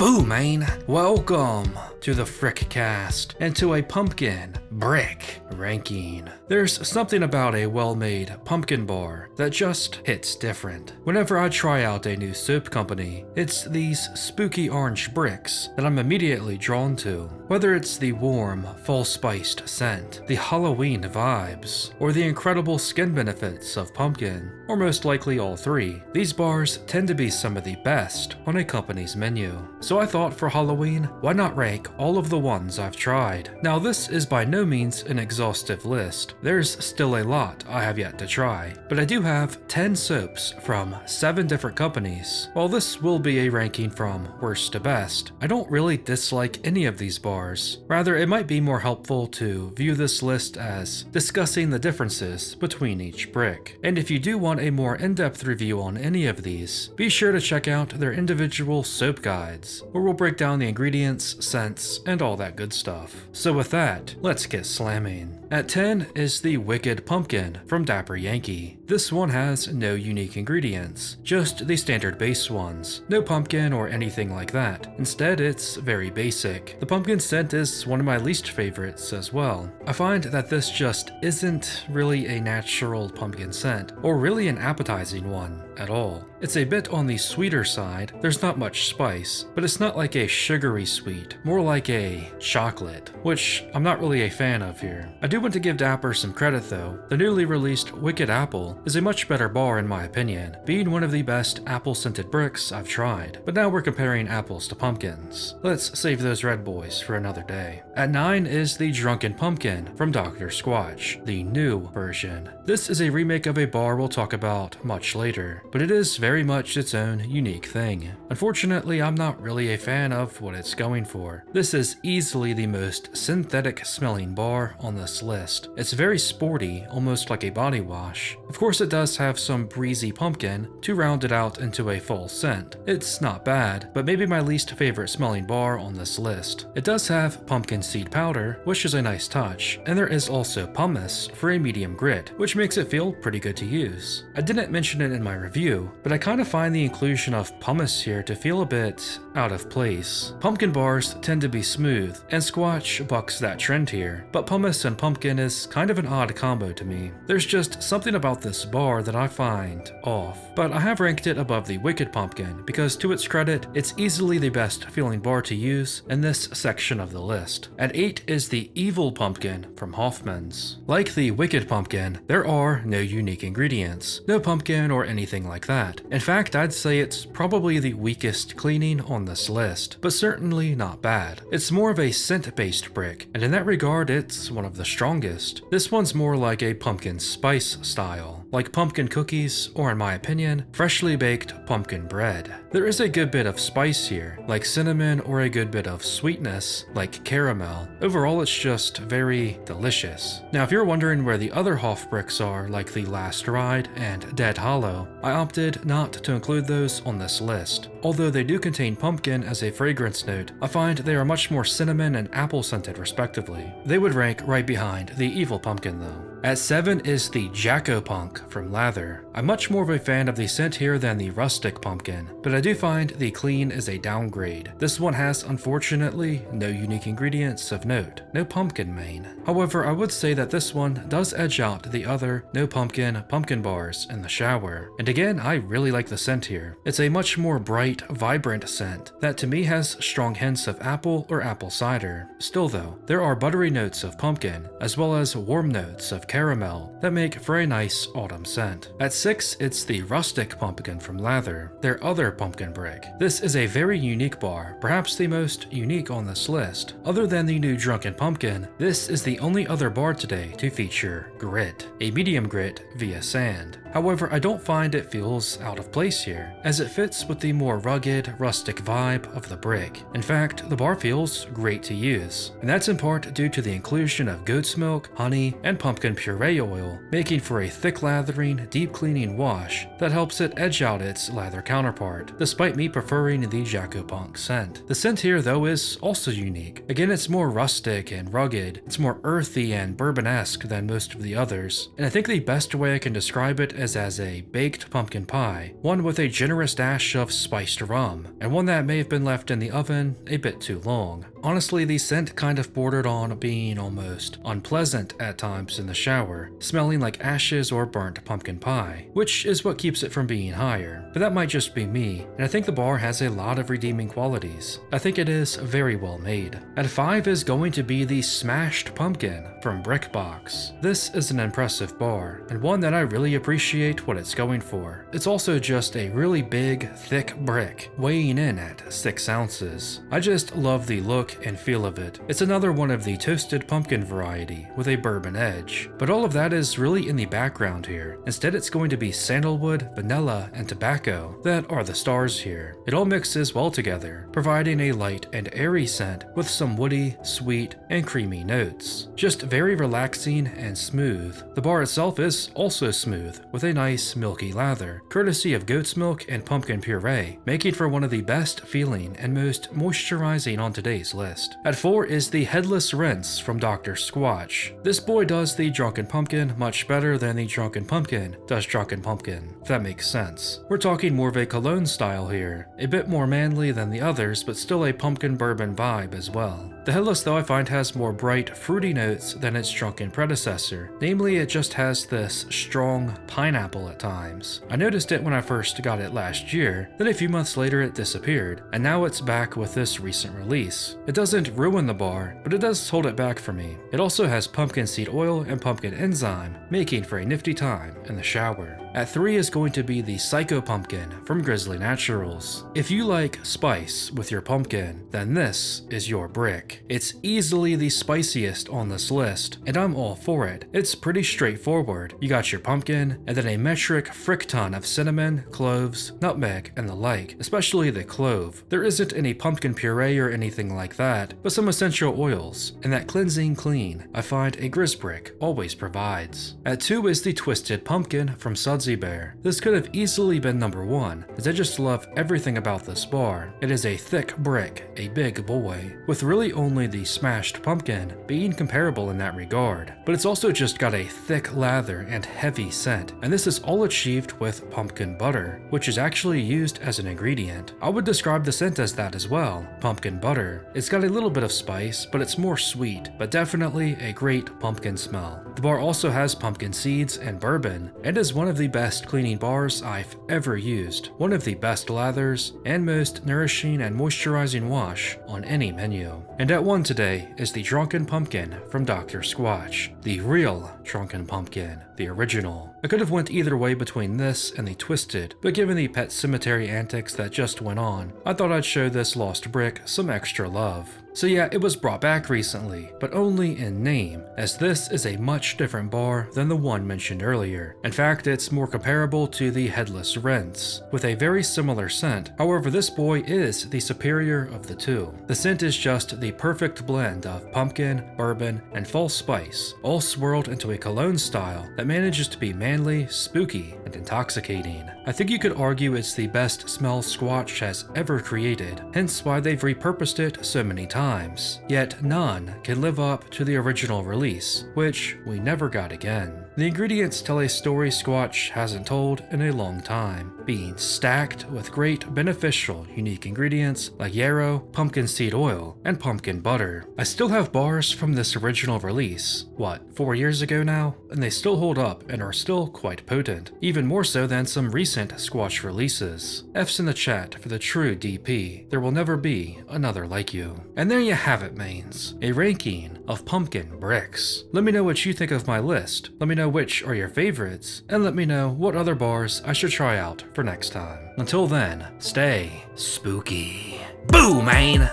Boo, man! Welcome to the Frick Cast and to a pumpkin brick ranking. There's something about a well-made pumpkin bar that just hits different. Whenever I try out a new soap company, it's these spooky orange bricks that I'm immediately drawn to. Whether it's the warm, fall-spiced scent, the Halloween vibes, or the incredible skin benefits of pumpkin, or most likely all three, these bars tend to be some of the best on a company's menu. So I thought for Halloween, why not rank all of the ones I've tried? Now this is by no means an exhaustive list. There's still a lot I have yet to try, but I do have 10 soaps from 7 different companies. While this will be a ranking from worst to best, I don't really dislike any of these bars. Rather, it might be more helpful to view this list as discussing the differences between each brick. And if you do want a more in-depth review on any of these, be sure to check out their individual soap guides, where we'll break down the ingredients, scents, and all that good stuff. So with that, let's get slamming. At 10 is the Wicked Pumpkin from Dapper Yankee. This one has no unique ingredients, just the standard base ones. No pumpkin or anything like that. Instead, it's very basic. The pumpkin scent is one of my least favorites as well. I find that this just isn't really a natural pumpkin scent, or really an appetizing one at all. It's a bit on the sweeter side. There's not much spice, but it's not like a sugary sweet, more like a chocolate, which I'm not really a fan of here. I do want to give Dapper some credit though. The newly released Wicked Apple is a much better bar in my opinion, being one of the best apple-scented bricks I've tried. But now we're comparing apples to pumpkins. Let's save those red boys for another day. At 9 is the Drunken Pumpkin from Dr. Squatch, the new version. This is a remake of a bar we'll talk about much later, but it is very much its own unique thing. Unfortunately, I'm not really a fan of what it's going for. This is easily the most synthetic smelling bar on this list. It's very sporty, almost like a body wash. Of course, it does have some breezy pumpkin to round it out into a full scent. It's not bad, but maybe my least favorite smelling bar on this list. It does have pumpkin seed powder, which is a nice touch, and there is also pumice for a medium grit, which makes it feel pretty good to use. I didn't mention it in my review, but I kind of find the inclusion of pumice here to feel a bit out of place. Pumpkin bars tend to be smooth, and Squatch bucks that trend here, but pumice and pumpkin is kind of an odd combo to me. There's just something about this bar that I find off, but I have ranked it above the Wicked Pumpkin because to its credit, it's easily the best feeling bar to use in this section of the list. At 8 is the Evil Pumpkin from Hoffman's. Like the Wicked Pumpkin, there are no unique ingredients, no pumpkin or anything like that. In fact, I'd say it's probably the weakest cleaning on this list, but certainly not bad. It's more of a scent-based brick, and in that regard, it's one of the strongest. This one's more like a pumpkin spice style, like pumpkin cookies, or in my opinion, freshly baked pumpkin bread. There is a good bit of spice here, like cinnamon, or a good bit of sweetness, like caramel. Overall, it's just very delicious. Now, if you're wondering where the other Hoff bricks are, like the Last Ride and Dead Hollow, I opted not to include those on this list. Although they do contain pumpkin as a fragrance note, I find they are much more cinnamon and apple scented respectively. They would rank right behind the Evil Pumpkin though. At 7 is the Jacko Punk from Lather. I'm much more of a fan of the scent here than the Rustic Pumpkin, but I do find the clean is a downgrade. This one has, unfortunately, no unique ingredients of note. No pumpkin main. However, I would say that this one does edge out the other no pumpkin bars in the shower. And again, I really like the scent here. It's a much more bright, vibrant scent that to me has strong hints of apple or apple cider. Still though, there are buttery notes of pumpkin, as well as warm notes of caramel that make for a nice autumn scent. At 6, it's the Rustic Pumpkin from Lather, their other pumpkin brick. This is a very unique bar, perhaps the most unique on this list. Other than the new Drunken Pumpkin, this is the only other bar today to feature grit, a medium grit via sand. However, I don't find it feels out of place here, as it fits with the more rugged, rustic vibe of the brick. In fact, the bar feels great to use, and that's in part due to the inclusion of goat's milk, honey, and pumpkin puree oil, making for a thick lathering, deep cleaning wash that helps it edge out its lather counterpart, despite me preferring the Jacko Punk scent. The scent here though is also unique. Again, it's more rustic and rugged, it's more earthy and bourbon-esque than most of the others, and I think the best way I can describe it is as a baked pumpkin pie, one with a generous dash of spiced rum, and one that may have been left in the oven a bit too long. Honestly, the scent kind of bordered on being almost unpleasant at times in the shower, smelling like ashes or burnt pumpkin pie, which is what keeps it from being higher. But that might just be me, and I think the bar has a lot of redeeming qualities. I think it is very well made. At 5 is going to be the Smashed Pumpkin from Brick Box. This is an impressive bar, and one that I really appreciate what it's going for. It's also just a really big, thick brick, weighing in at 6 ounces. I just love the look and feel of it. It's another one of the toasted pumpkin variety with a bourbon edge. But all of that is really in the background here. Instead, it's going to be sandalwood, vanilla, and tobacco that are the stars here. It all mixes well together, providing a light and airy scent with some woody, sweet, and creamy notes. Just very relaxing and smooth. The bar itself is also smooth, with a nice milky lather, courtesy of goat's milk and pumpkin puree, making for one of the best feeling and most moisturizing on today's list. At 4 is the Headless Rinse from Dr. Squatch. This boy does the Drunken Pumpkin much better than the Drunken Pumpkin does Drunken Pumpkin, if that makes sense. We're talking more of a cologne style here, a bit more manly than the others, but still a pumpkin bourbon vibe as well. The Headless, though, I find has more bright, fruity notes than its drunken predecessor. Namely, it just has this strong pineapple at times. I noticed it when I first got it last year, then a few months later it disappeared, and now it's back with this recent release. It doesn't ruin the bar, but it does hold it back for me. It also has pumpkin seed oil and pumpkin enzyme, making for a nifty time in the shower. At 3 is going to be the Psycho Pumpkin from Grizzly Naturals. If you like spice with your pumpkin, then this is your brick. It's easily the spiciest on this list, and I'm all for it. It's pretty straightforward. You got your pumpkin, and then a metric frick ton of cinnamon, cloves, nutmeg, and the like, especially the clove. There isn't any pumpkin puree or anything like that, but some essential oils, and that cleansing clean I find a Grizz brick always provides. At 2 is the Twisted Pumpkin from Sudsy Bear. This could have easily been number 1, as I just love everything about this bar. It is a thick brick, a big boy, with really only the Smashed Pumpkin being comparable in that regard. But it's also just got a thick lather and heavy scent, and this is all achieved with pumpkin butter, which is actually used as an ingredient. I would describe the scent as that as well, pumpkin butter. It's got a little bit of spice, but it's more sweet, but definitely a great pumpkin smell. The bar also has pumpkin seeds and bourbon, and is one of the best cleaning bars I've ever used, one of the best lathers, and most nourishing and moisturizing wash on any menu. And at 1 today is the Drunken Pumpkin from Dr. Squatch, the real Drunken Pumpkin, the original. I could have went either way between this and the Twisted, but given the Pet Cemetery antics that just went on, I thought I'd show this lost brick some extra love. So yeah, it was brought back recently, but only in name, as this is a much different bar than the one mentioned earlier. In fact, it's more comparable to the Headless Rinse, with a very similar scent. However, this boy is the superior of the two. The scent is just the perfect blend of pumpkin, bourbon, and false spice, all swirled into a cologne style that manages to be manly, spooky, and intoxicating. I think you could argue it's the best smell Squatch has ever created, hence why they've repurposed it so many times. Yet none can live up to the original release, which we never got again. The ingredients tell a story Squatch hasn't told in a long time, being stacked with great beneficial unique ingredients like yarrow, pumpkin seed oil, and pumpkin butter. I still have bars from this original release, 4 years ago now? And they still hold up and are still quite potent, even more so than some recent Squatch releases. F's in the chat for the true DP. There will never be another like you. And there you have it, mains. A ranking of pumpkin bricks. Let me know what you think of my list. Let me know which are your favorites, and let me know what other bars I should try out for next time. Until then, stay spooky. Boo, man!